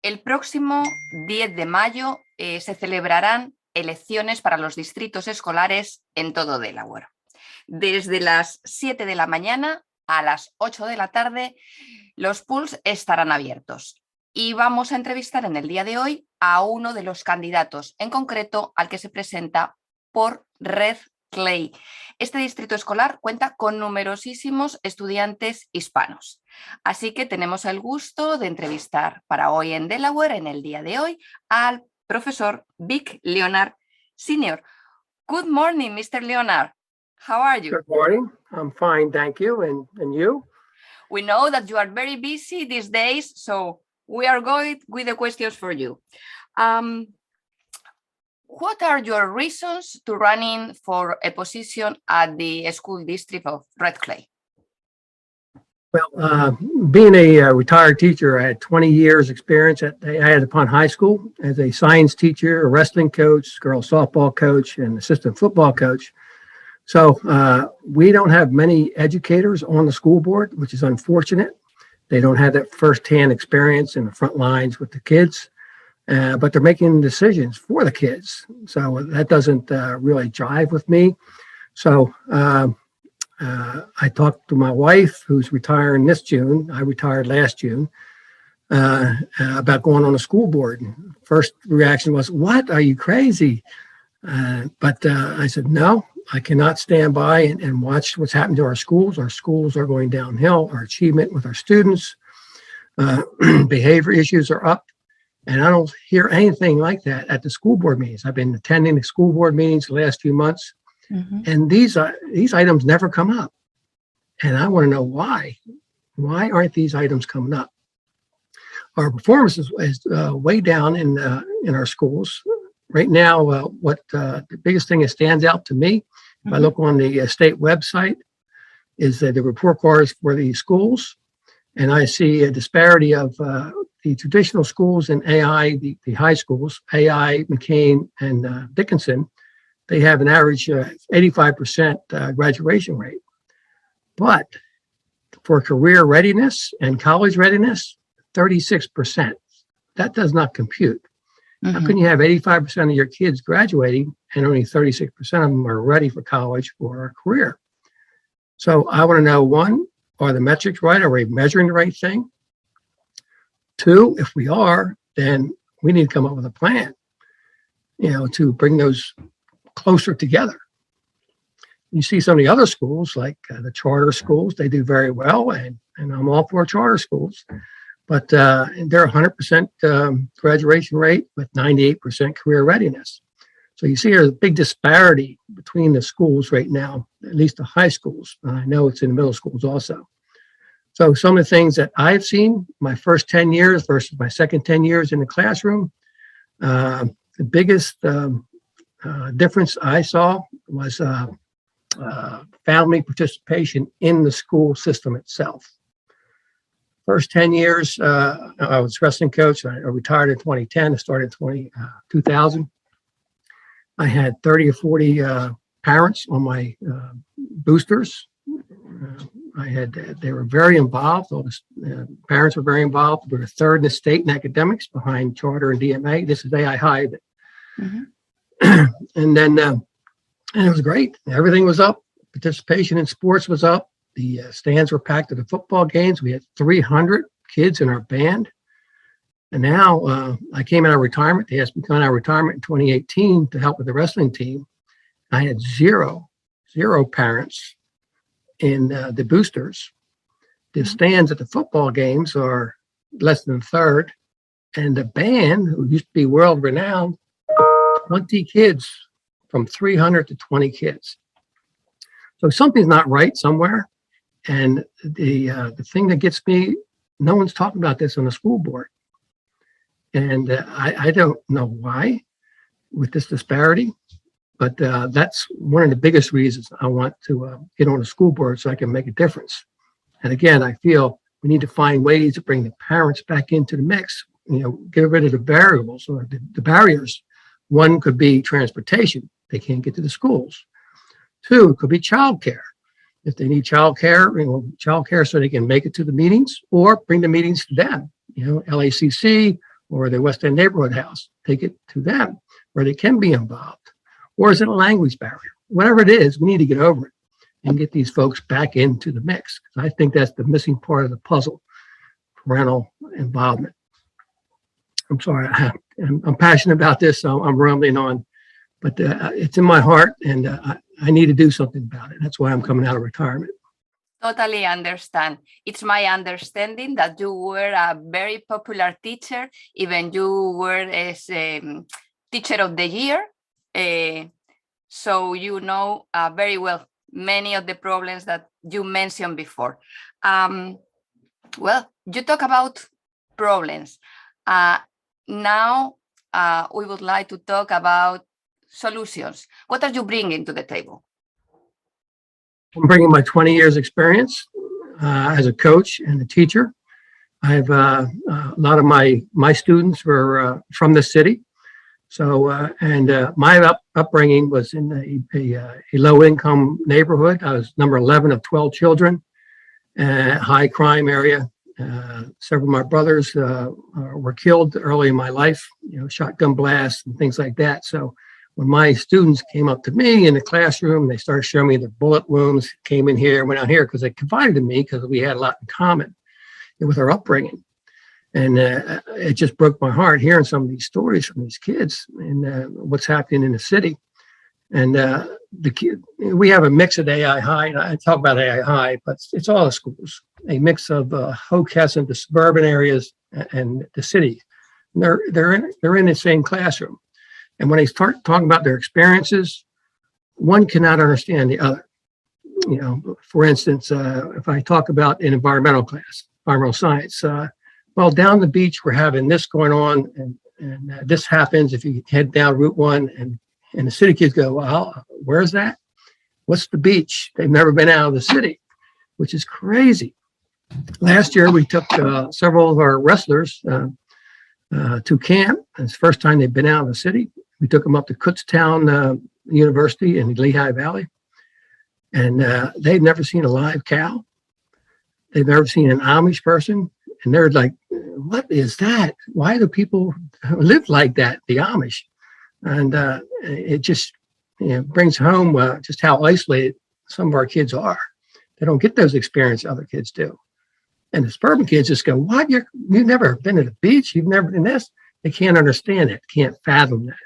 El próximo 10 de mayo se celebrarán elecciones para los distritos escolares en todo Delaware. Desde las 7 de la mañana a las 8 de la tarde, los polls estarán abiertos. Y vamos a entrevistar en el día de hoy a uno de los candidatos, en concreto al que se presenta por Red Clay. Este distrito escolar cuenta con numerosísimos estudiantes hispanos. Así que tenemos el gusto de entrevistar para hoy en Delaware, en el día de hoy, al profesor Vic Leonard Sr. Good morning, Mr. Leonard. How are you? Good morning. I'm fine, thank you. And you? We know that you are very busy these days, so we are going with the questions for you. What are your reasons to running for a position at the school district of Red Clay? Well, being a retired teacher, I had 20 years experience I had upon high school as a science teacher, a wrestling coach, girls softball coach, and assistant football coach. So we don't have many educators on the school board, which is unfortunate. They don't have that firsthand experience in the front lines with the kids, but they're making decisions for the kids. So that doesn't really jive with me. So I talked to my wife, who's retiring this June. I retired last June, about going on a school board. First reaction was, "What? Are you crazy?" But I said, "No, I cannot stand by and watch what's happening to our schools. Our schools are going downhill. Our achievement with our students, behavior issues are up. And I don't hear anything like that at the school board meetings. I've been attending the school board meetings the last few months, and these items never come up. And I want to know why. Why aren't these items coming up? Our performance is way down in our schools. Right now, what the biggest thing that stands out to me, if I look on the state website, is the report cards for the schools. And I see a disparity of the traditional schools in AI, the high schools, AI, McCain, and Dickinson. They have an average 85% graduation rate. But for career readiness and college readiness, 36%. That does not compute. How can you have 85% of your kids graduating and only 36% of them are ready for college or a career? So I want to know, one, are the metrics right? Are we measuring the right thing? Two, if we are, then we need to come up with a plan, to bring those closer together. You see some of the other schools, like the charter schools, they do very well, and I'm all for charter schools. But they're 100% graduation rate with 98% career readiness. So you see there's a big disparity between the schools right now, at least the high schools. I know it's in the middle schools also. So some of the things that I've seen, my first 10 years versus my second 10 years in the classroom, the biggest difference I saw was family participation in the school system itself. First 10 years, I was a wrestling coach. I retired in 2010. I started in 2000. I had 30 or 40 parents on my boosters. They were very involved. All the parents were very involved. We were third in the state in academics behind charter and DMA. This is AI High. And then, and it was great. Everything was up. Participation in sports was up. The stands were packed at the football games. We had 300 kids in our band. And now I came out of retirement. They asked me to come out of retirement in 2018 to help with the wrestling team. I had zero parents in the boosters. The stands at the football games are less than a third. And the band, who used to be world renowned, 20 kids, from 300 to 20 kids. So something's not right somewhere. And the thing that gets me, no one's talking about this on the school board. And I don't know why with this disparity, but that's one of the biggest reasons I want to get on the school board so I can make a difference. And again, I feel we need to find ways to bring the parents back into the mix, get rid of the variables or the barriers. One could be transportation. They can't get to the schools. Two, it could be childcare. If they need childcare so they can make it to the meetings or bring the meetings to them. LACC or the West End Neighborhood House, take it to them where they can be involved. Or is it a language barrier? Whatever it is, we need to get over it and get these folks back into the mix. I think that's the missing part of the puzzle, parental involvement. I'm sorry, I'm passionate about this, so I'm rambling on, but it's in my heart, and I need to do something about it. That's why I'm coming out of retirement. Totally understand. It's my understanding that you were a very popular teacher, even you were as teacher of the year. So you know very well many of the problems that you mentioned before. Well, you talk about problems. Now we would like to talk about solutions. What are you bringing to the table? I'm bringing my 20 years experience as a coach and a teacher. I have a lot of my students were from the city. So, my upbringing was in a low-income neighborhood. I was number 11 of 12 children, high crime area. Several of my brothers were killed early in my life, shotgun blasts and things like that. So when my students came up to me in the classroom, they started showing me their bullet wounds, came in here, went out here, because they confided in me because we had a lot in common with our upbringing. And it just broke my heart hearing some of these stories from these kids and what's happening in the city. And we have a mix of AI High. And I talk about AI High, but it's all the schools, a mix of Hocus, the suburban areas, and the city. And they're in the same classroom. And when they start talking about their experiences, one cannot understand the other. For instance, if I talk about an environmental class, environmental science, well, down the beach, we're having this going on, and this happens if you head down Route 1, and the city kids go, well, where's that? What's the beach? They've never been out of the city, which is crazy. Last year, we took several of our wrestlers to camp. It's the first time they've been out of the city. We took them up to Kutztown University in the Lehigh Valley, and they've never seen a live cow. They've never seen an Amish person, and they're like, what is that? Why do people live like that, the Amish? And it just brings home just how isolated some of our kids are. They don't get those experiences other kids do. And the suburban kids just go, what? You've never been to the beach? You've never been this? They can't understand it, can't fathom that.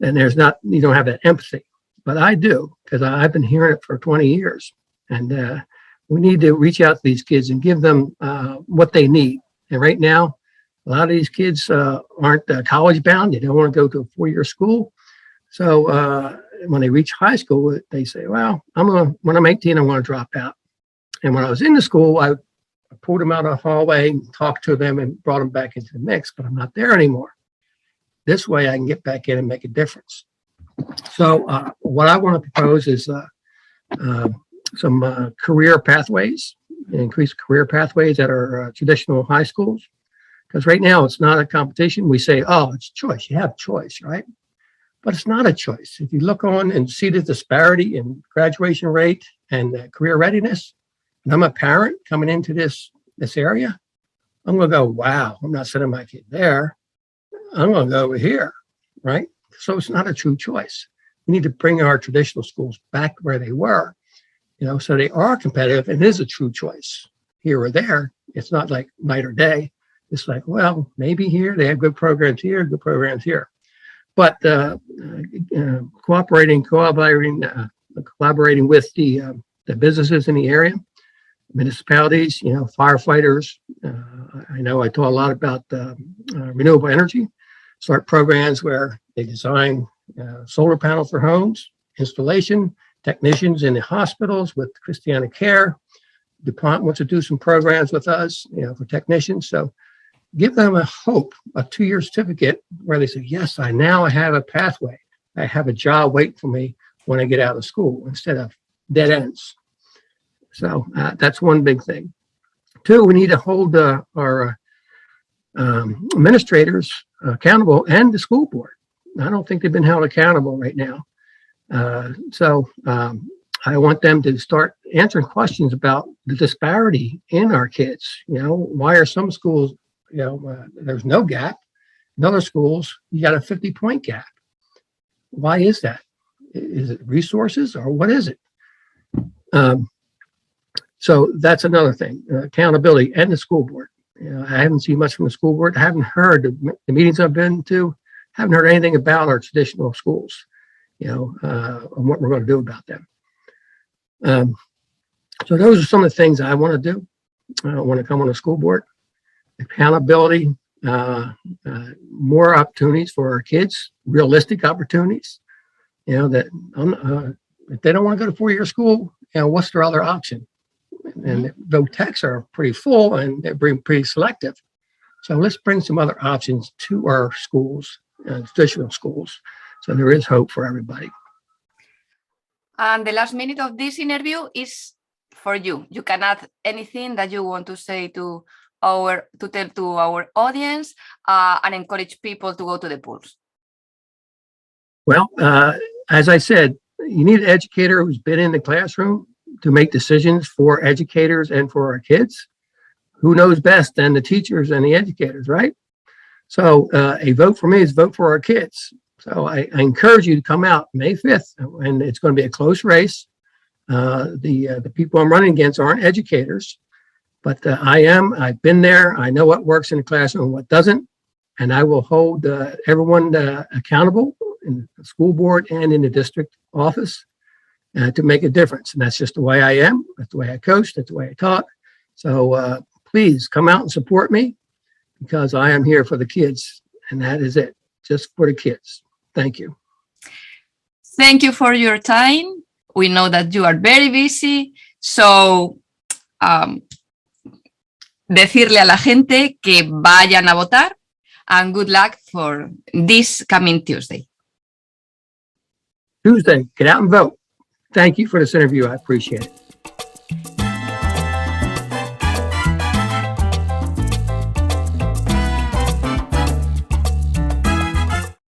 And you don't have that empathy. But I do, because I've been hearing it for 20 years. And we need to reach out to these kids and give them what they need. And right now, a lot of these kids aren't college bound. They don't want to go to a 4-year school. So when they reach high school, they say, well, when I'm 18, I'm going to drop out. And when I was in the school, I pulled them out of the hallway, talked to them, and brought them back into the mix, but I'm not there anymore. This way I can get back in and make a difference. So what I want to propose is some career pathways, increase career pathways at our traditional high schools. Because right now it's not a competition. We say, oh, it's choice. You have choice, right? But it's not a choice. If you look on and see the disparity in graduation rate and career readiness, and I'm a parent coming into this area, I'm going to go, wow, I'm not sending my kid there. I'm going to go over here, right? So it's not a true choice. We need to bring our traditional schools back where they were, so they are competitive, and it is a true choice here or there. It's not like night or day. It's like, well, maybe here they have good programs here, good programs here. But collaborating with the businesses in the area, municipalities, firefighters. I know I talk a lot about renewable energy. Start programs where they design solar panels for homes, installation, technicians in the hospitals with Christiana Care. Dupont wants to do some programs with us, for technicians. So give them a hope, a 2-year certificate where they say, yes, I now have a pathway. I have a job waiting for me when I get out of school instead of dead ends. So that's one big thing. 2, we need to hold our administrators accountable, and the school board. I don't think they've been held accountable right now. So I want them to start answering questions about the disparity in our kids. Why are some schools there's no gap. In other schools, you got a 50-point gap. Why is that? Is it resources or what is it? So that's another thing, accountability and the school board. I haven't seen much from the school board. I haven't heard the meetings I've been to, haven't heard anything about our traditional schools, and what we're going to do about them. So those are some of the things I want to do. I want to come on the school board. Accountability, more opportunities for our kids, realistic opportunities. That if they don't want to go to 4-year school, what's their other option? And the techs are pretty full and they're pretty selective. So let's bring some other options to our schools, traditional schools. So there is hope for everybody. And the last minute of this interview is for you. You can add anything that you want to say to tell to our audience and encourage people to go to the polls. Well, as I said, you need an educator who's been in the classroom to make decisions for educators and for our kids. Who knows best than the teachers and the educators, right? So a vote for me is vote for our kids. So I encourage you to come out May 5th, and it's going to be a close race. The people I'm running against aren't educators, but I've been there. I know what works in the classroom and what doesn't, and I will hold everyone accountable in the school board and in the district office to make a difference. And that's just the way I am. That's the way I coach. That's the way I talk. So please come out and support me, because I am here for the kids, and that is it, just for the kids. Thank you. Thank you for your time. We know that you are very busy, so decirle a la gente que vayan a votar, and good luck for this coming Tuesday. Tuesday, get out and vote. Thank you for this interview. I appreciate it.